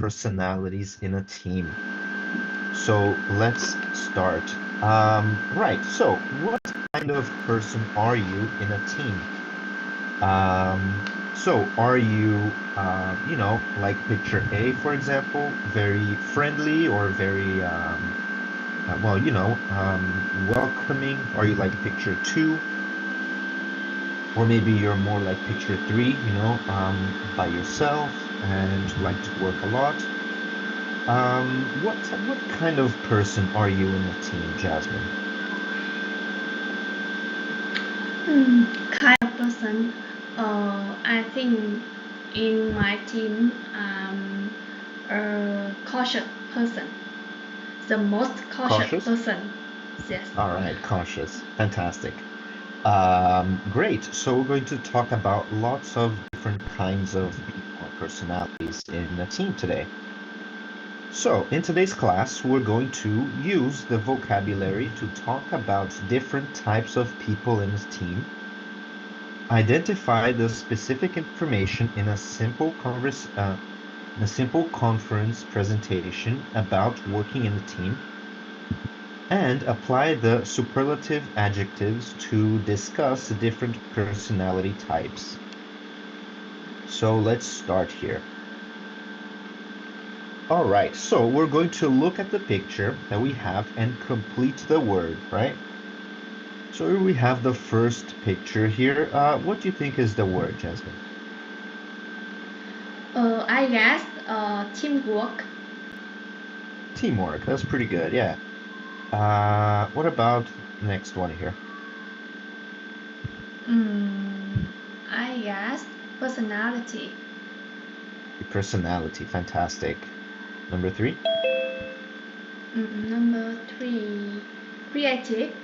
personalities in a team. So let's start. Right, so what kind of person are you in a team? So are you, like picture A, for example, very friendly or very, welcoming? Are you like picture two? Or maybe you're more like picture three, by yourself and like to work a lot. What kind of person are you in a team, Jasmine? Kind of person. I think in my team, a cautious person, the most cautious Cautious? person. Yes. All right, cautious. Fantastic. Great. So we're going to talk about lots of different kinds of people or personalities in a team today. So in today's class, we're going to use the vocabulary to talk about different types of people in a team, identify the specific information in a simple conference presentation about working in a team, and apply the superlative adjectives to discuss the different personality types. So let's start here. All right, so we're going to look at the picture that we have and complete the word, right? So here we have the first picture here. What do you think is the word, Jasmine? I guess teamwork. Teamwork. That's pretty good, yeah. What about the next one here? Mm, I guess personality. Personality. Fantastic. Number three? Number three, creative.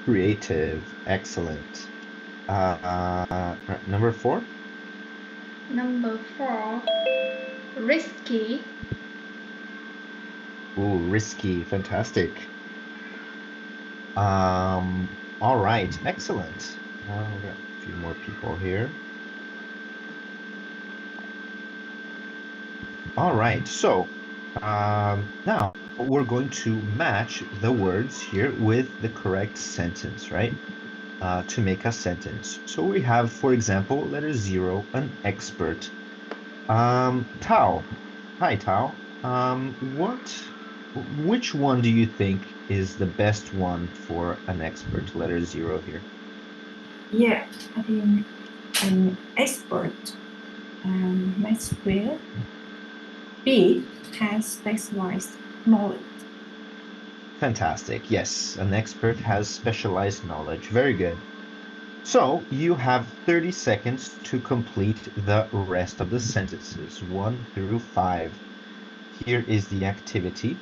Creative. Excellent. Right, number four? Number four, risky. Ooh, risky. Fantastic. All right. Excellent. We got a few more people here. All right. So, now we're going to match the words here with the correct sentence, right? To make a sentence. So we have, for example, letter zero, an expert. Tao. Hi, Tao. Which one do you think is the best one for an expert? Letter zero here. Yeah, I think an expert makes clear B has specialized knowledge. Fantastic. Yes, an expert has specialized knowledge. Very good. So you have 30 seconds to complete the rest of the sentences, 1 through 5. Here is the activity,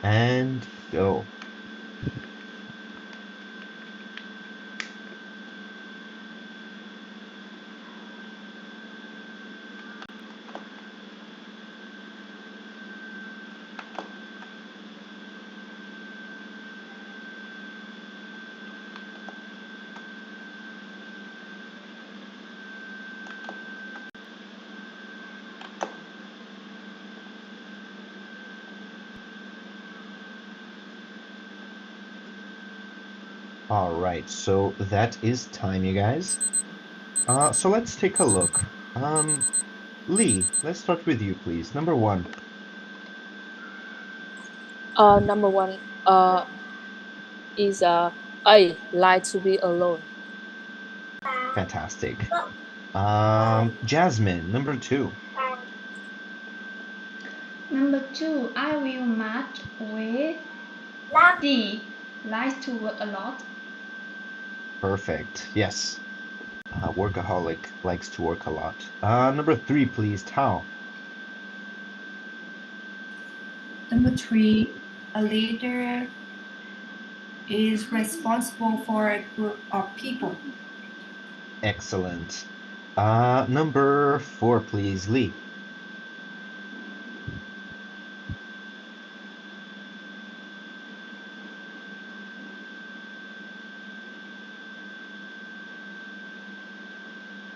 and go. All right, so that is time, you guys. So let's take a look. Lee, let's start with you, please. Number one. Number one is I like to be alone. Fantastic. Jasmine, number two. Number two, I will match with D. Likes to work a lot. Perfect. Yes. Workaholic likes to work a lot. Number three, please. Tao. Number three, a leader is responsible for a group of people. Excellent. Number four, please. Lee.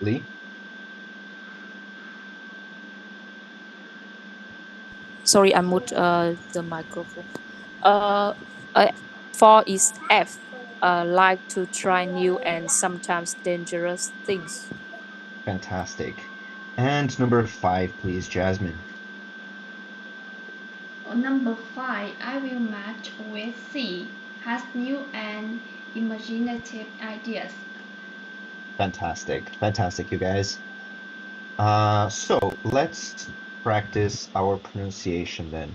Lee. Sorry, I moved the microphone. Uh, 4 is F. Like to try new and sometimes dangerous things. Fantastic. And number 5, please, Jasmine. Number 5, I will match with C. Has new and imaginative ideas. Fantastic. Fantastic, you guys. So let's practice our pronunciation then.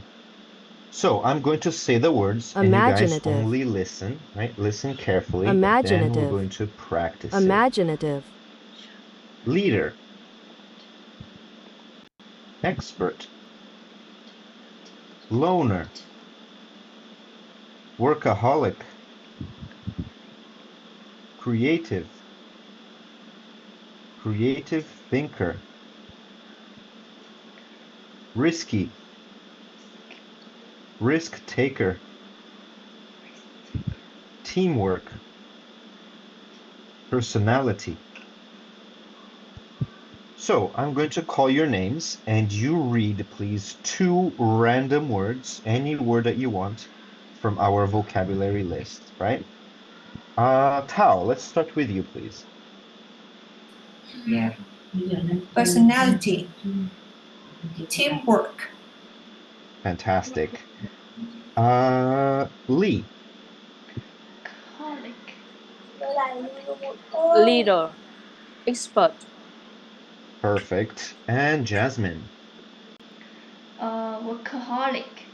So I'm going to say the words and you guys Imaginative. only listen, right? Listen carefully. Then we're Imaginative. going to practice Imaginative. it. Leader. Expert. Loner. Workaholic. Creative. Creative thinker. Risky. Risk taker. Teamwork. Personality. So I'm going to call your names and you read, please, 2 random words, any word that you want from our vocabulary list, right? Tao, let's start with you, please. Yeah. Personality. Teamwork. Fantastic. Lee. Colic. Leader. Expert. Perfect. And Jasmine. Workaholic.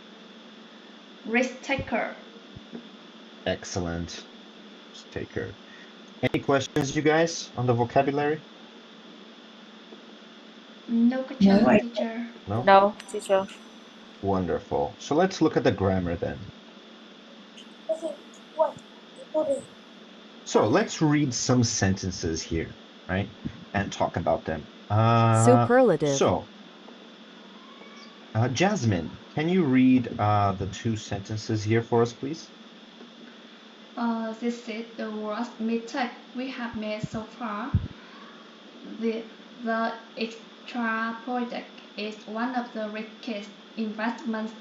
Risk taker. Excellent. Risk taker. Any questions, you guys, on the vocabulary? No question, No, teacher. No? No, teacher. Wonderful. So let's look at the grammar then. So let's read some sentences here, right? And talk about them. Superlative. So, Jasmine, can you read the 2 sentences here for us, please? This is the worst mistake we have made so far. The extra project is one of the riskiest investments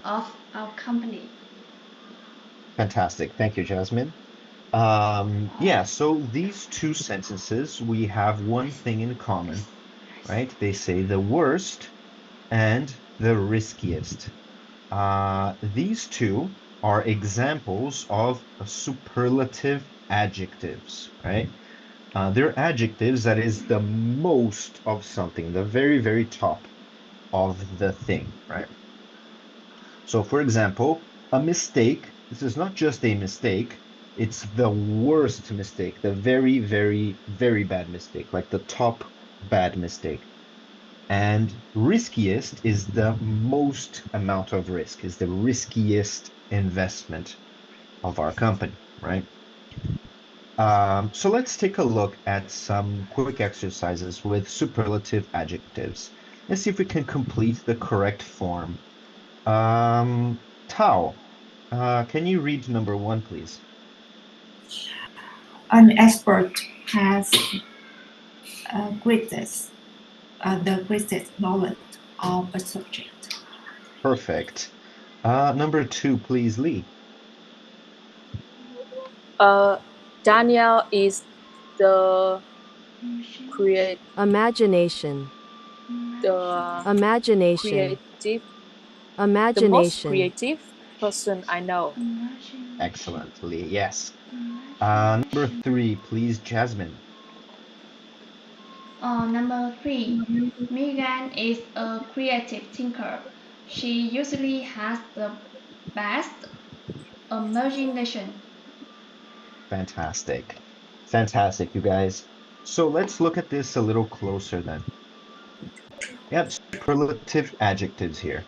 of our company. Fantastic. Thank you, Jasmine. Yeah, so these 2 sentences, we have one thing in common, right? They say the worst and the riskiest. These 2 are examples of superlative adjectives, right? They're adjectives that is the most of something, the very, very top of the thing, right? So for example, a mistake, this is not just a mistake, it's the worst mistake, the very, very, very bad mistake, like the top bad mistake. And riskiest is the most amount of risk, is the riskiest investment of our company, right? So let's take a look at some quick exercises with superlative adjectives. Let's see if we can complete the correct form. Tao, can you read number 1, please? an expert has the greatest knowledge of a subject. Perfect. Number 2, please, Lee. Daniel is the Imagination. Imagination. the most Imagination. creative person I know. Excellent, Lee. Yes. Number 3, please, Jasmine. Number 3, Megan is a creative thinker. She usually has the best imagination. Fantastic. Fantastic, you guys. So let's look at this a little closer then. We have superlative adjectives here.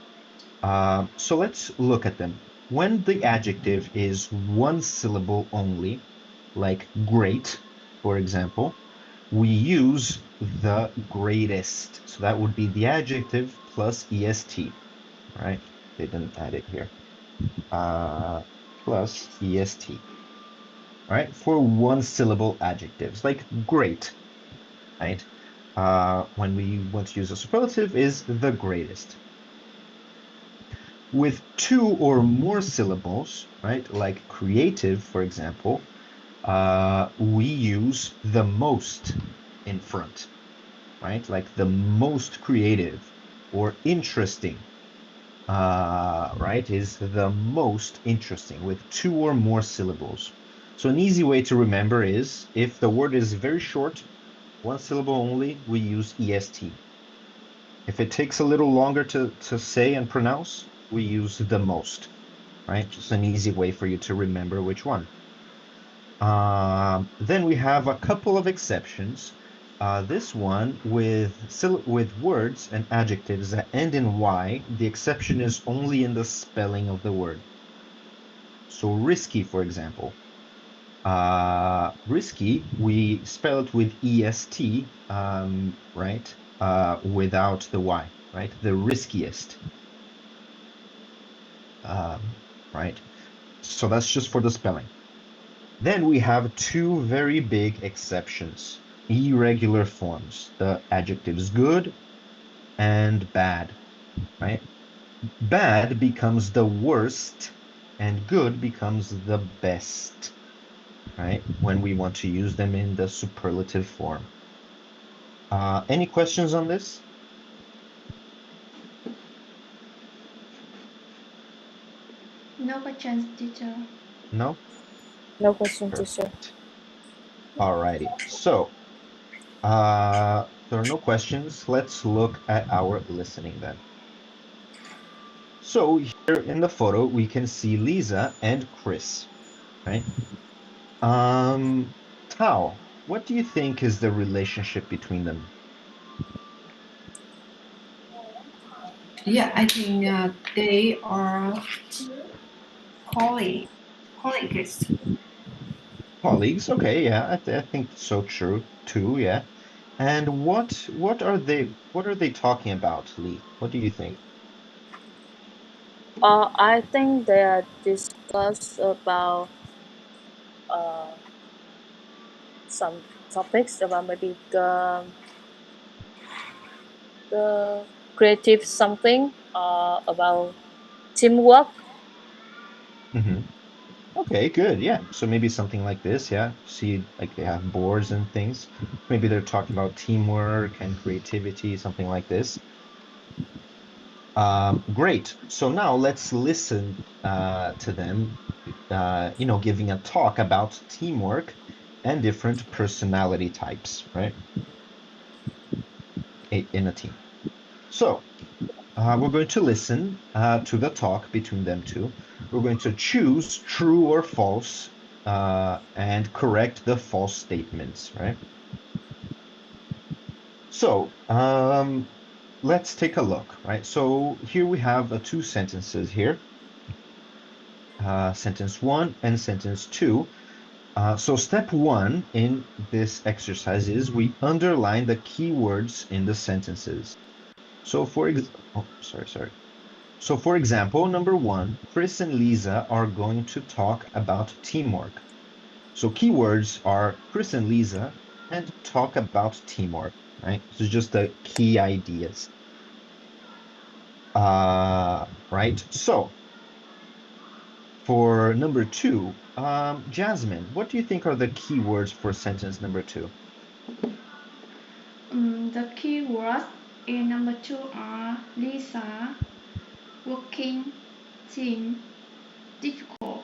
So let's look at them. When the adjective is 1 syllable only, like great, for example, we use the greatest. So that would be the adjective plus est, right? They didn't add it here. Plus est, right? For 1 syllable adjectives, like great, right? When we want to use a superlative is the greatest. With 2 or more syllables, right, like creative, for example, we use the most in front, right? Like the most creative or interesting, right, is the most interesting with 2 or more syllables. So an easy way to remember is if the word is very short, 1 syllable only, we use est. If it takes a little longer to say and pronounce, we use the most, right? Just an easy way for you to remember which one. Then we have a couple of exceptions. This one with words and adjectives that end in Y, the exception is only in the spelling of the word. So risky, for example. Risky, we spell it with EST, right? Without the Y, right? The riskiest. Right? So that's just for the spelling. Then we have 2 very big exceptions, irregular forms, the adjectives good and bad, right? Bad becomes the worst and good becomes the best, right? When we want to use them in the superlative form. Any questions on this? No questions, teacher. No? No question, teacher. Perfect. Alrighty. So, there are no questions. Let's look at our listening then. So here in the photo, we can see Lisa and Chris, right? Tao, what do you think is the relationship between them? Yeah, I think they are colleagues. Colleagues, okay, yeah, I think so true too, yeah. And what are they talking about, Lee? What do you think? I think they are discuss about some topics about maybe the creative something about teamwork. Mm-hmm. Okay, good, yeah. So maybe something like this, yeah. See, like they have boards and things. Maybe they're talking about teamwork and creativity, something like this. Great. So now let's listen to them, giving a talk about teamwork and different personality types, right? In a team. So we're going to listen to the talk between them two. We're going to choose true or false and correct the false statements, right? So let's take a look, right? So here we have 2 sentences here. Sentence 1 and sentence 2. So step 1 in this exercise is we underline the keywords in the sentences. So for example, number 1, Chris and Lisa are going to talk about teamwork. So keywords are Chris and Lisa and talk about teamwork, right? So just the key ideas. Right? So for number 2, Jasmine, what do you think are the keywords for sentence number 2? The keywords in number 2 are Lisa, working, team, difficult.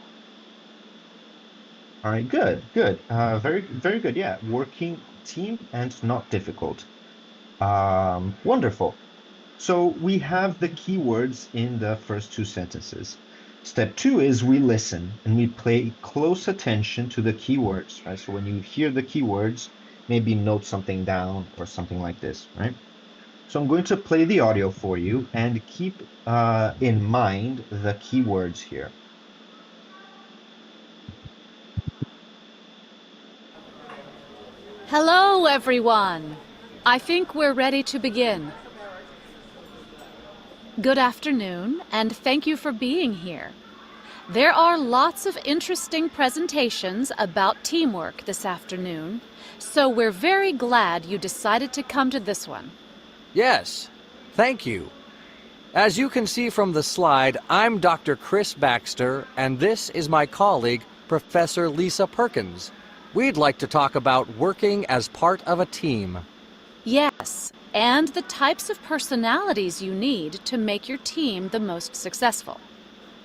All right, good. Very, very good. Yeah, working team and not difficult. Wonderful. So we have the keywords in the first 2 sentences. Step 2 is we listen and we pay close attention to the keywords, right? So when you hear the keywords, maybe note something down or something like this, right? So I'm going to play the audio for you and keep in mind the keywords here. Hello, everyone. I think we're ready to begin. Good afternoon, and thank you for being here. There are lots of interesting presentations about teamwork this afternoon, so we're very glad you decided to come to this one. Yes, thank you. As you can see from the slide, I'm Dr. Chris Baxter, and this is my colleague, Professor Lisa Perkins. We'd like to talk about working as part of a team. Yes, and the types of personalities you need to make your team the most successful.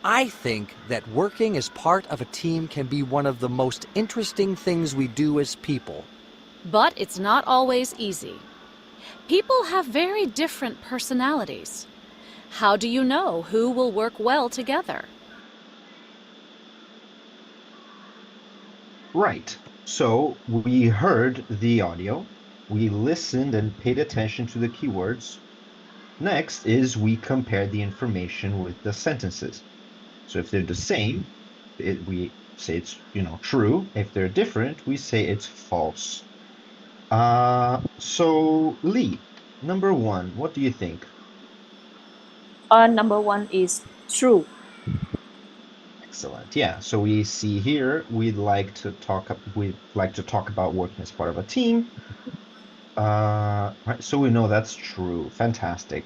I think that working as part of a team can be one of the most interesting things we do as people. But it's not always easy. People have very different personalities. How do you know who will work well together? Right. So we heard the audio, we listened and paid attention to the keywords. Next is we compared the information with the sentences. So if they're the same, we say it's, true. If they're different, we say it's false. So Lee, number 1, what do you think? Number 1 is true. Excellent. Yeah. So we see here we'd like to talk about working as part of a team. Right. So we know that's true. Fantastic.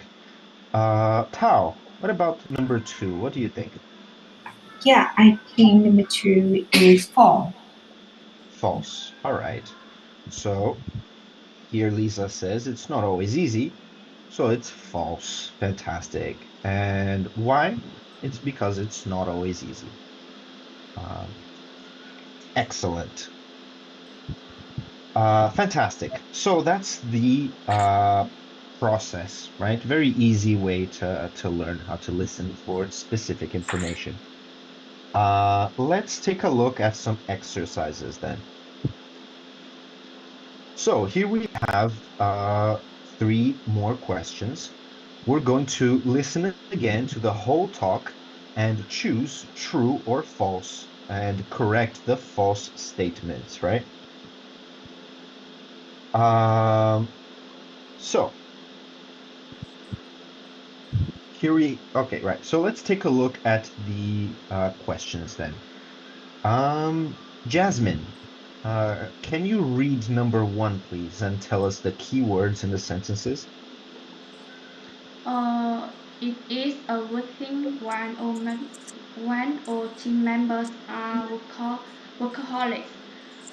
Tao, what about number 2? What do you think? Yeah, I think number 2 is false. False. All right. So here Lisa says it's not always easy. So it's false. Fantastic. And why? It's because it's not always easy. Excellent. Fantastic. So that's the process, right? Very easy way to learn how to listen for specific information. Let's take a look at some exercises then. So here we have 3 more questions. We're going to listen again to the whole talk and choose true or false and correct the false statements, right? So here okay, right. So let's take a look at the questions then. Jasmine, can you read number 1, please, and tell us the keywords in the sentences? It is a good thing when all team members are workaholics.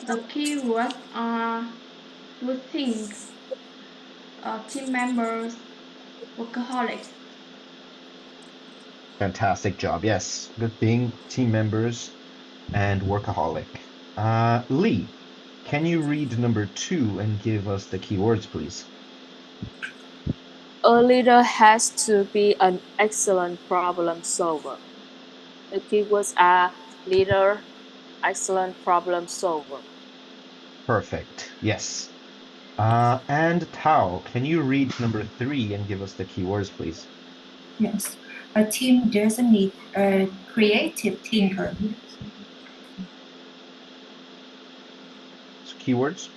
The keywords are good thing, team members, workaholics. Fantastic job. Yes, good thing, team members, and workaholic. Lee, can you read number 2 and give us the keywords, please? A leader has to be an excellent problem solver. The keywords are leader, excellent problem solver. Perfect. Yes. And Tao, can you read number 3 and give us the keywords, please? Yes. A team doesn't need a creative thinker. So keywords?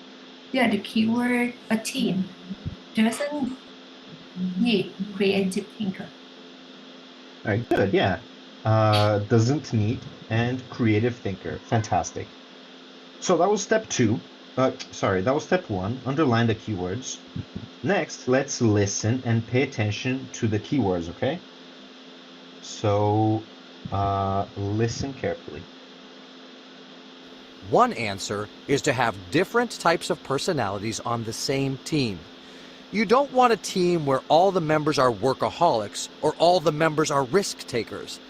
Yeah, the keyword a team doesn't need creative thinker. All right, good. Yeah. Doesn't need and creative thinker. Fantastic. So that was step 2. That was step 1. Underline the keywords. Next, let's listen and pay attention to the keywords, okay? So listen carefully. One answer is to have different types of personalities on the same team. You don't want a team where all the members are workaholics or all the members are risk takers.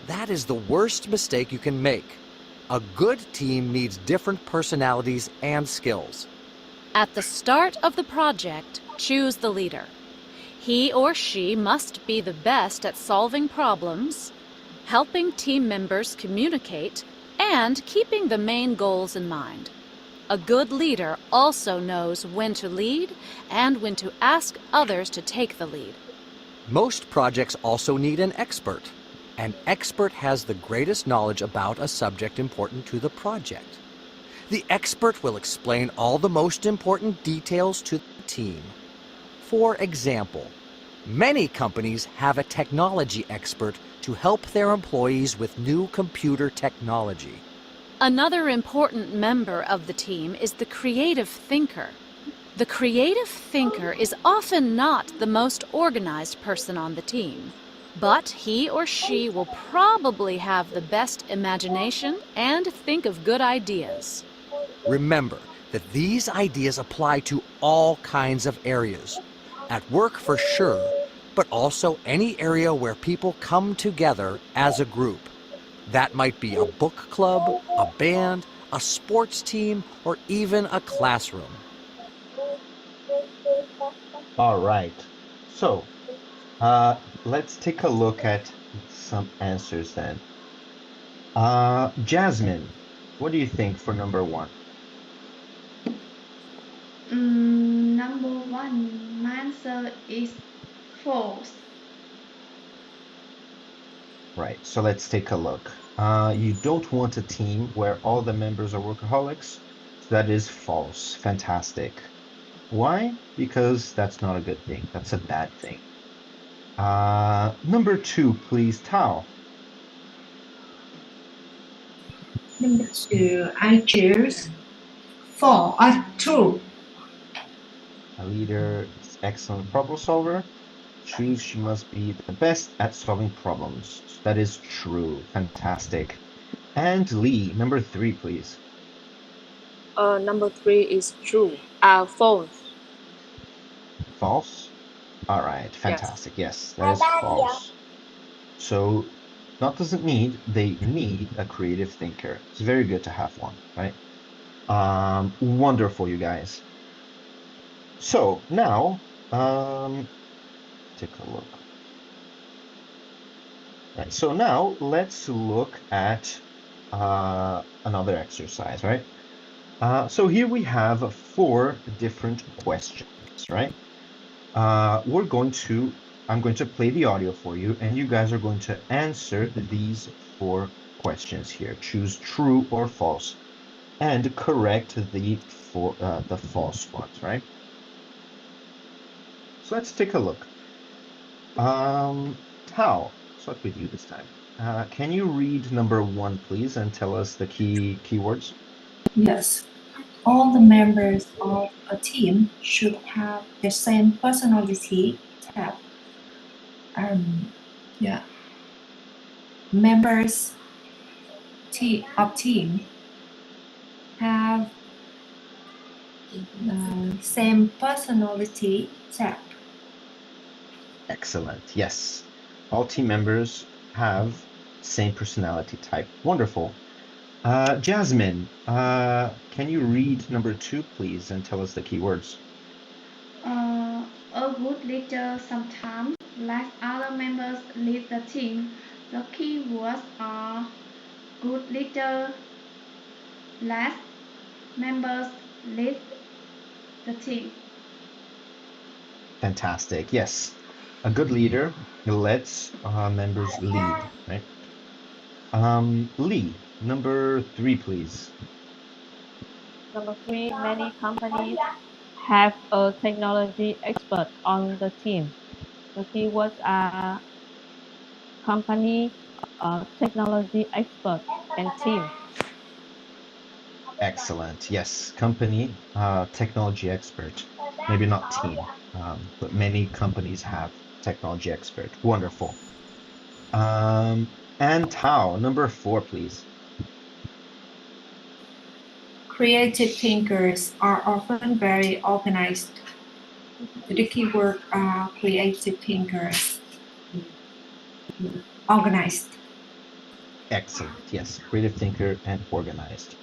That is the worst mistake you can make. A good team needs different personalities and skills. At the start of the project, choose the leader. He or she must be the best at solving problems, helping team members communicate, and keeping the main goals in mind. A good leader also knows when to lead and when to ask others to take the lead. Most projects also need an expert. An expert has the greatest knowledge about a subject important to the project. The expert will explain all the most important details to the team. For example, many companies have a technology expert to help their employees with new computer technology. Another important member of the team is the creative thinker. The creative thinker is often not the most organized person on the team. But he or she will probably have the best imagination and think of good ideas. Remember that these ideas apply to all kinds of areas. At work for sure, but also any area where people come together as a group. That might be a book club, a band, a sports team, or even a classroom. All right. So, let's take a look at some answers then. Jasmine, what do you think for number 1? Number 1, my answer is false. Right, so let's take a look. You don't want a team where all the members are workaholics. So that is false. Fantastic. Why? Because that's not a good thing. That's a bad thing. Number 2, please, Tao. Number 2, I choose true. A leader is excellent problem solver. Choose she must be the best at solving problems. So that is true. Fantastic. And Lee, number 3, please. Number 3 is true. False. False? All right, fantastic. Yes, that is false. So, not doesn't need, they need a creative thinker. It's very good to have one, right? Wonderful, you guys. So, now, take a look. Right, so now let's look at another exercise, right? So here we have 4 different questions, right? I'm going to play the audio for you, and you guys are going to answer these 4 questions here. Choose true or false, and correct the false ones, right? So let's take a look. Tao, start with you this time. Can you read number 1, please, and tell us the keywords? Yes. All the members of a team should have the same personality type. Members of team have same personality type. Excellent. Yes. All team members have same personality type. Wonderful. Jasmine, can you read number 2, please, and tell us the keywords? A good leader sometimes lets other members lead the team. The keywords are good leader, lets members lead the team. Fantastic. Yes. A good leader lets members lead, right? Lee, number 3, please. Number 3, many companies have a technology expert on the team. The keywords are company, technology expert, and team. Excellent. Yes. Company, technology expert. Maybe not team, but many companies have technology expert. Wonderful. And Tao, number 4, please. Creative thinkers are often very organized. The keyword are creative thinkers. Organized. Excellent. Yes. Creative thinker and organized.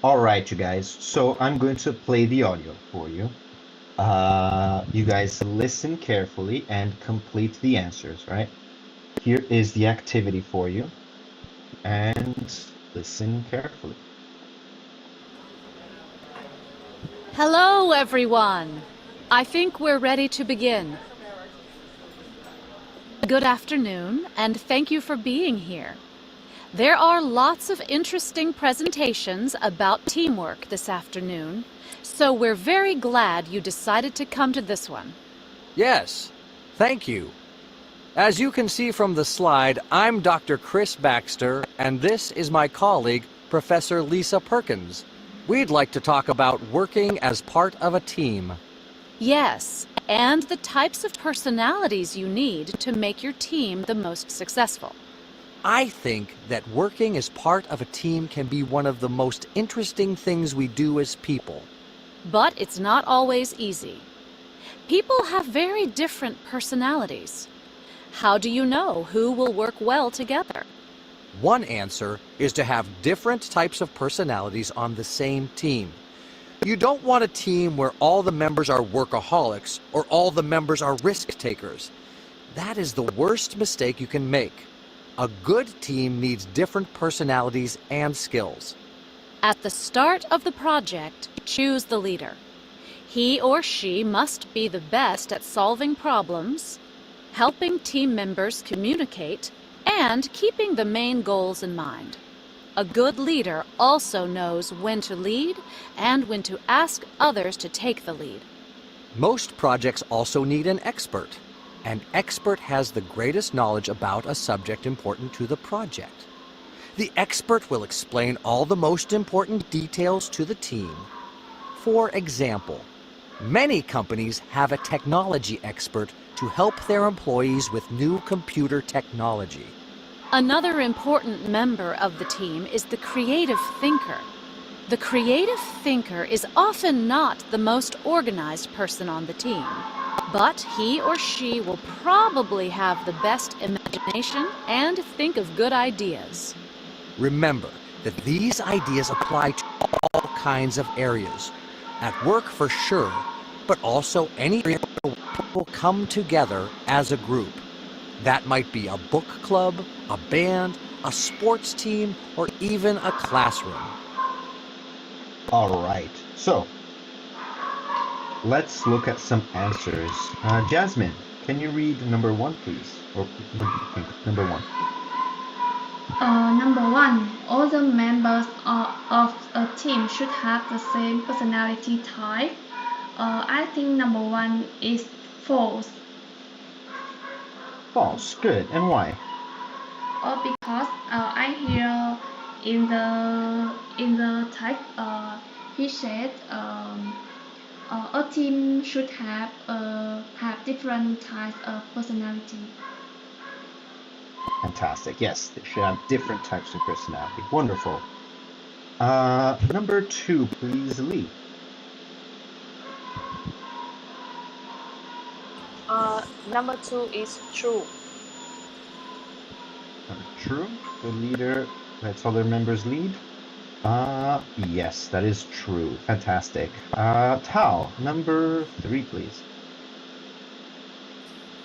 All right, you guys. So I'm going to play the audio for you. You guys listen carefully and complete the answers, right? Here is the activity for you. And listen carefully. Hello, everyone. I think we're ready to begin. Good afternoon, and thank you for being here. There are lots of interesting presentations about teamwork this afternoon, so we're very glad you decided to come to this one. Yes, thank you. As you can see from the slide, I'm Dr. Chris Baxter, and this is my colleague, Professor Lisa Perkins. We'd like to talk about working as part of a team. Yes, and the types of personalities you need to make your team the most successful. I think that working as part of a team can be one of the most interesting things we do as people. But it's not always easy. People have very different personalities. How do you know who will work well together? One answer is to have different types of personalities on the same team. You don't want a team where all the members are workaholics or all the members are risk takers. That is the worst mistake you can make. A good team needs different personalities and skills. At the start of the project, choose the leader. He or she must be the best at solving problems, helping team members communicate, and keeping the main goals in mind. A good leader also knows when to lead and when to ask others to take the lead. Most projects also need an expert. An expert has the greatest knowledge about a subject important to the project. The expert will explain all the most important details to the team. For example, many companies have a technology expert to help their employees with new computer technology. Another important member of the team is the creative thinker. The creative thinker is often not the most organized person on the team, but he or she will probably have the best imagination and think of good ideas. Remember that these ideas apply to all kinds of areas. At work for sure, but also any area where people come together as a group. That might be a book club, a band, a sports team, or even a classroom. All right. So let's look at some answers. Jasmine, can you read number 1, please? Or what do you think? Number 1. Number 1, all the members of a team should have the same personality type. I think number 1 is false. False. Good. And why? Because I hear in the text he said a team should have different types of personality. Fantastic. Yes, they should have different types of personality. Wonderful. Number 2, please, Lee. Number 2 is true. True. The leader lets other members lead. Yes, that is true. Fantastic. Tao, number 3, please.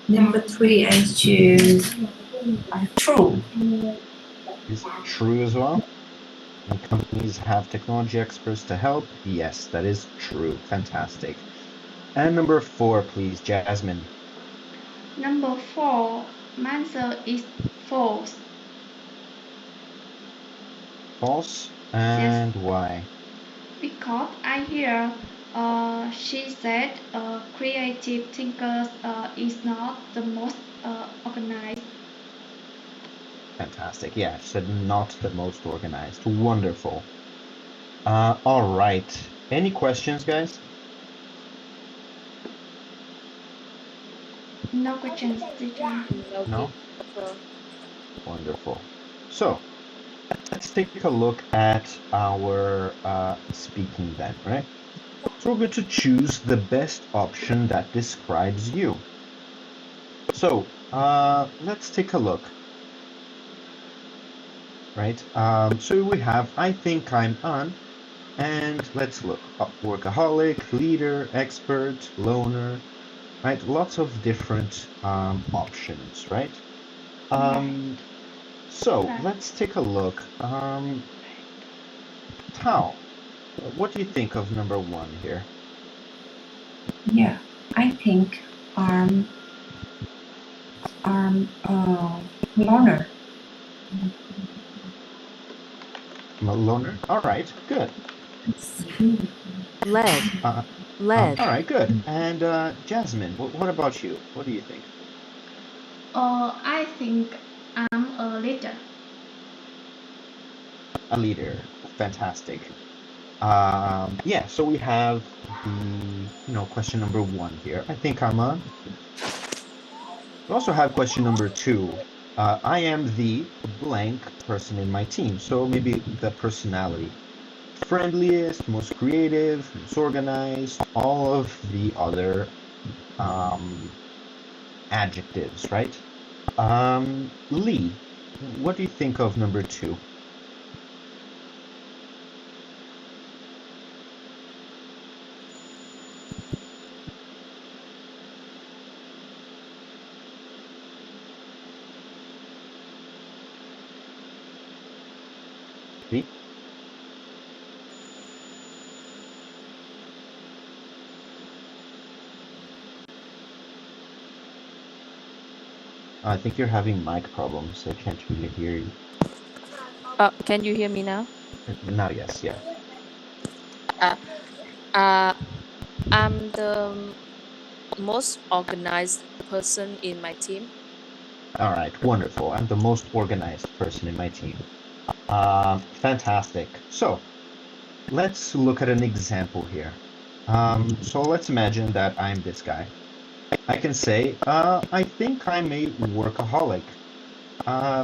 Number 3, I choose true. Is true as well? And companies have technology experts to help? Yes, that is true. Fantastic. And number 4, please, Jasmine. Number 4, my answer is false. False. And Yes. why? Because I hear she said creative thinkers is not the most organized. Fantastic. Yeah, she said not the most organized. Wonderful. All right. Any questions, guys? No questions, teacher. No? Wonderful. So, let's take a look at our speaking then, right? So we're going to choose the best option that describes you. So, let's take a look. Right? So we have, I think I'm on, and let's look. Workaholic, leader, expert, loner, right? Lots of different options, right? So let's take a look. Tao, what do you think of number 1 here? Yeah, I think loner. I'm a loner? All right, good. Lead. All right, good. And Jasmine, what about you? What do you think? I think I'm a leader. A leader. Fantastic. Yeah, so we have the, question number 1 here. I think I'm on. We also have question number 2. I am the blank person in my team. So maybe the personality. Friendliest, most creative, most organized, all of the other adjectives, right? Lee, what do you think of number 2? Lee? I think you're having mic problems. I can't really hear you. Can you hear me now? Now, yes, yeah. I'm the most organized person in my team. All right, wonderful. I'm the most organized person in my team. Fantastic. So let's look at an example here. So let's imagine that I'm this guy. I can say, I think I'm a workaholic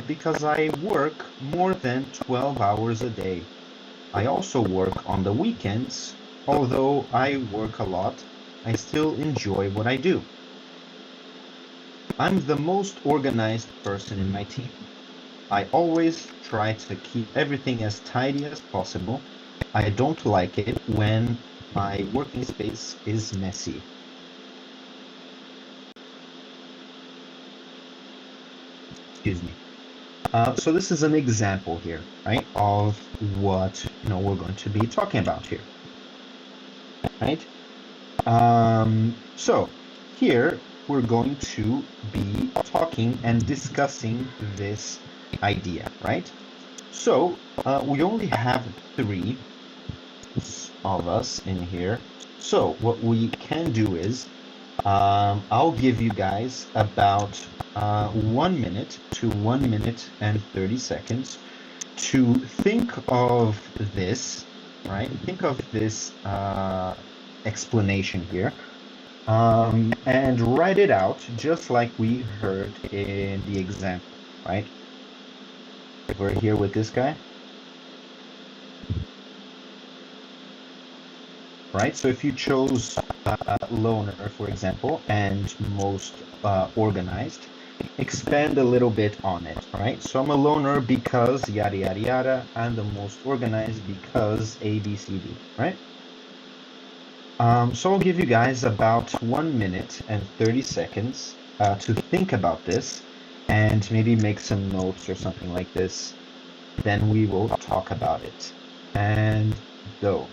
because I work more than 12 hours a day. I also work on the weekends. Although I work a lot, I still enjoy what I do. I'm the most organized person in my team. I always try to keep everything as tidy as possible. I don't like it when my working space is messy. Excuse me. So this is an example here, right, of what we're going to be talking about here, right? So here we're going to be talking and discussing this idea, right? So we only have 3 of us in here. So what we can do is I'll give you guys about 1 minute to 1 minute and 30 seconds to think of this, right? Think of this explanation here, and write it out just like we heard in the example, right? We're here with this guy. Right, so if you chose loner, for example, and most organized, expand a little bit on it, right? So I'm a loner because yada yada yada, and the most organized because A, B, C, D, right? So I'll give you guys about 1 minute and 30 seconds to think about this and maybe make some notes or something like this. Then we will talk about it. And go.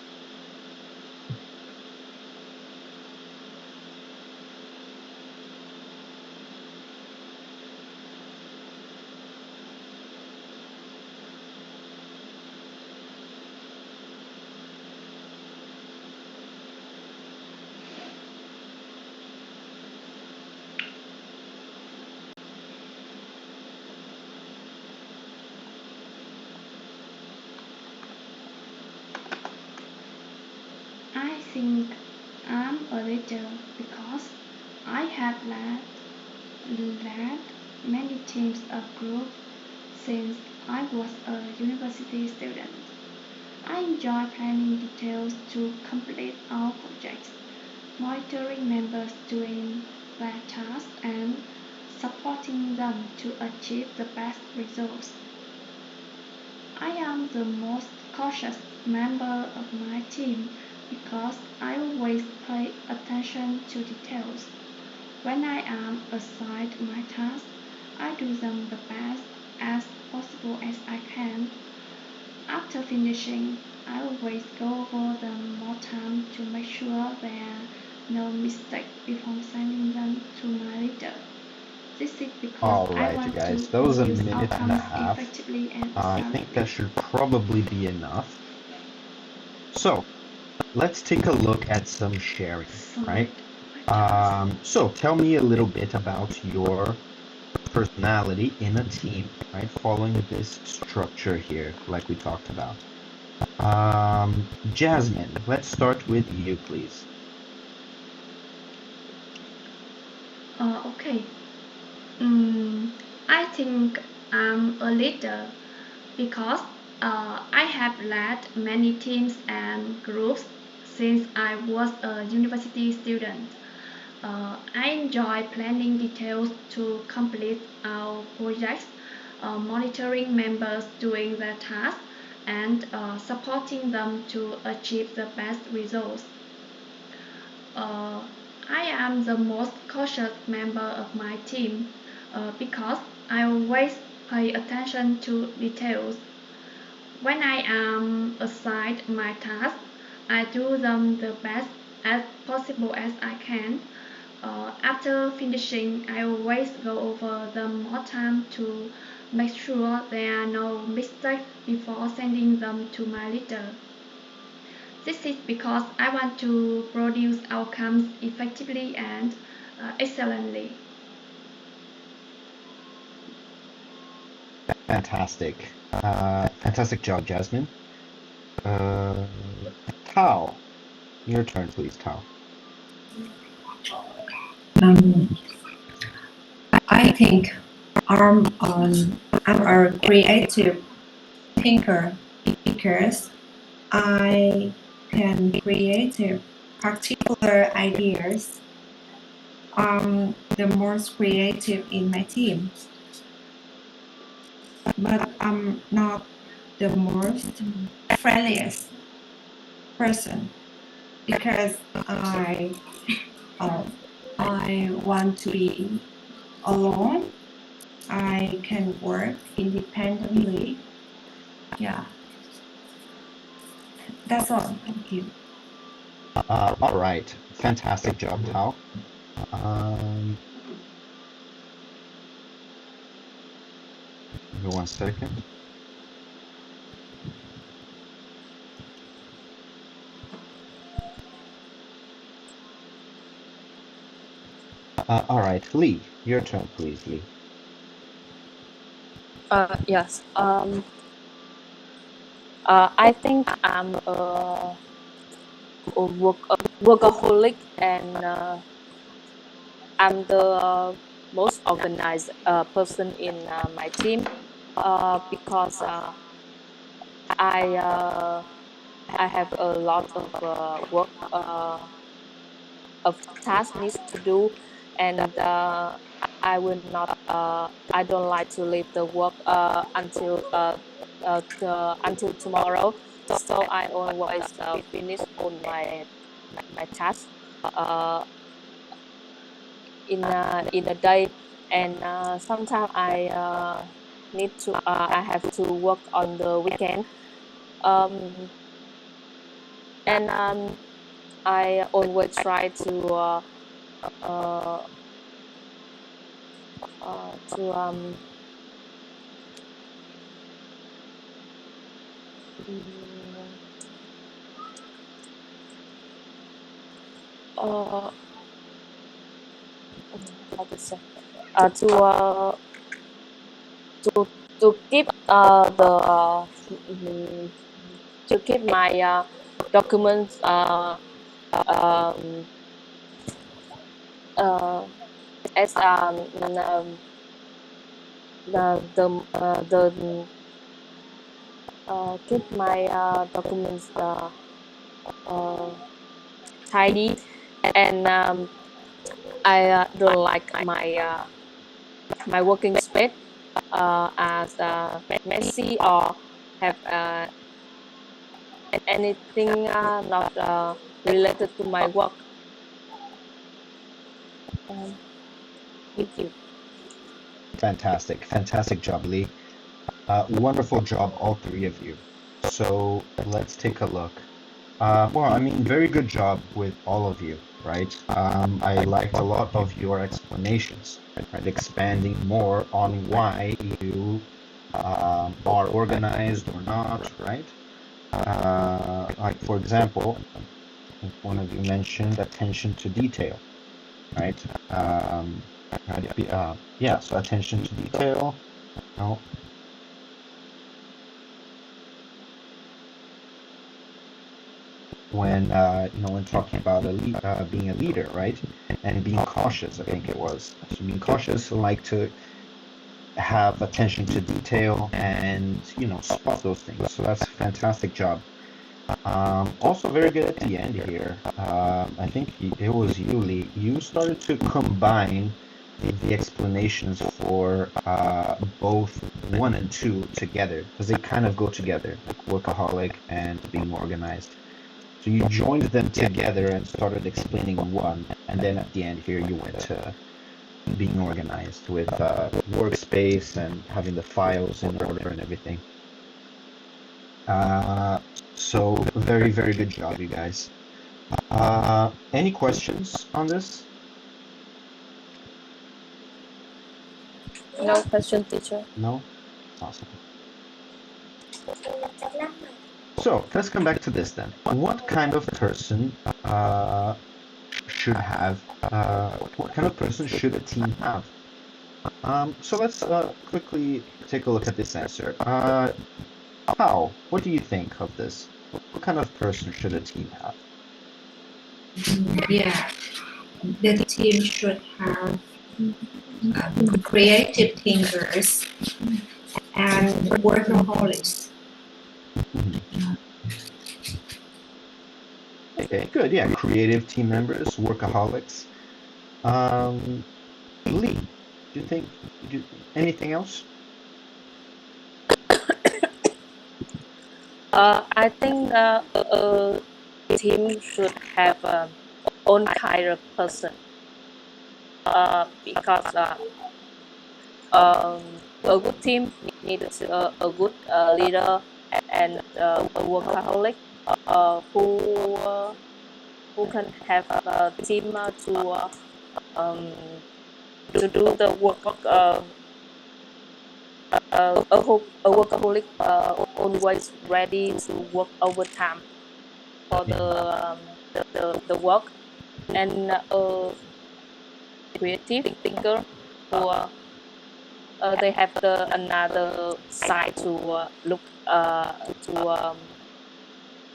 I think I'm a leader because I have led many teams of groups since I was a university student. I enjoy planning details to complete our projects, monitoring members doing their tasks, and supporting them to achieve the best results. I am the most cautious member of my team because I always pay attention to details. When I am assigned my tasks, I do them the best as possible as I can. After finishing, I always go over them more time to make sure there are no mistakes before sending them to my leader. This is because I Alright, want guys, to that was a produce minute and a outcomes half. effectively and I think that should probably be enough. So let's take a look at some sharing, right? So tell me a little bit about your personality in a team, right? Following this structure here, like we talked about. Jasmine, let's start with you, please. Okay. I think I'm a leader because I have led many teams and groups since I was a university student. I enjoy planning details to complete our projects, monitoring members doing their tasks, and supporting them to achieve the best results. Uh, I am the most cautious member of my team because I always pay attention to details. When I am assigned my tasks, I do them the best as possible as I can. After finishing, I always go over them more time to make sure there are no mistakes before sending them to my leader. This is because I want to produce outcomes effectively and excellently. Fantastic. Fantastic job, Jasmine. Tao, your turn, please, Tao. I think I'm a creative thinker because I can create particular ideas. I'm the most creative in my team, but I'm not the most friendliest person because I want to be alone. I can work independently. Yeah, that's all. Thank you. All right. Fantastic job, Tao. Give me 1 second. All right, Lee, your turn, please, Lee. Yes. I think I'm a workaholic, and I'm the most organized person in my team because I uh, I have a lot of work of tasks needs to do, and I don't like to leave the work until tomorrow. So I always finish all my tasks uh, in a day, and sometimes I have to work on the weekend, um, and I always try uh, to mm, uh, how to say uh, to uh, to keep mm, to keep my documents um, uh, as the keep my documents uh, tidy, and I don't like my working space as messy or have anything not related to my work. Um, thank you. Fantastic. Fantastic job, Lee. Wonderful job, all three of you. So let's take a look. Well, I mean, very good job with all of you, right? I liked a lot of your explanations, right? Expanding more on why you are organized or not, right? Like, for example, I think one of you mentioned attention to detail, right? Yeah, so attention to detail. No. when when talking about being a leader, right? And being cautious, I think it was. So being cautious, like to have attention to detail and spot those things. So that's a fantastic job. Also very good at the end here. I think it was you, Lee. You started to combine the explanations for both 1 and 2 together, because they kind of go together, like workaholic and being organized. So you joined them together and started explaining 1, and then at the end here you went to being organized with workspace and having the files in order and everything. So very, very good job, you guys. Any questions on this? No question, teacher. No? Awesome. So let's come back to this then. What kind of person should have? What kind of person should a team have? So let's quickly take a look at this answer. How? What do you think of this? What kind of person should a team have? Yeah, the team should have creative thinkers and workaholics. Okay, good. Yeah, creative team members, workaholics. Lee, do you think anything else? I think a team should have own kind of person, because a good team needs a good leader and a workaholic who can have a team to do the work. A workaholic always ready to work overtime for the work, and a creative thinker who they have another side to look to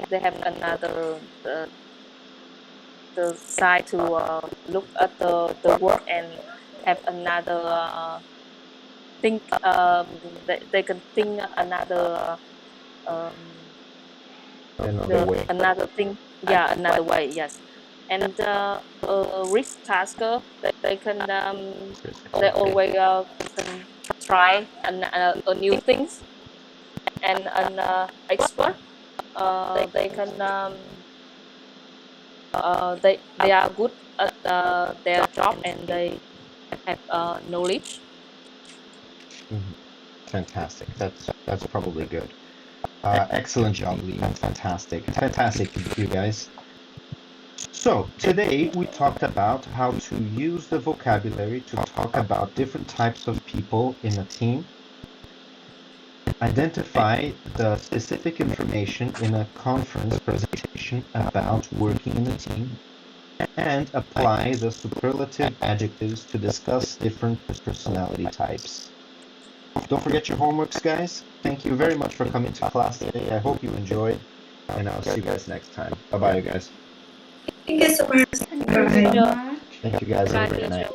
they have another the side to look at the work and have another think they can think another Another way. another way, yes. And risk tasker, they can they always can try new things. And an expert, they can they are good at their job and they have knowledge. Fantastic. That's probably good. Excellent job, Lee. Fantastic, you guys. So today we talked about how to use the vocabulary to talk about different types of people in a team, identify the specific information in a conference presentation about working in a team, and apply the superlative adjectives to discuss different personality types. Don't forget your homeworks, guys. Thank you very much for coming to class today. I hope you enjoyed, and I'll see you guys next time. Bye-bye, you guys. Thank you so much. Thank you so much. Thank you, guys. Have a great night.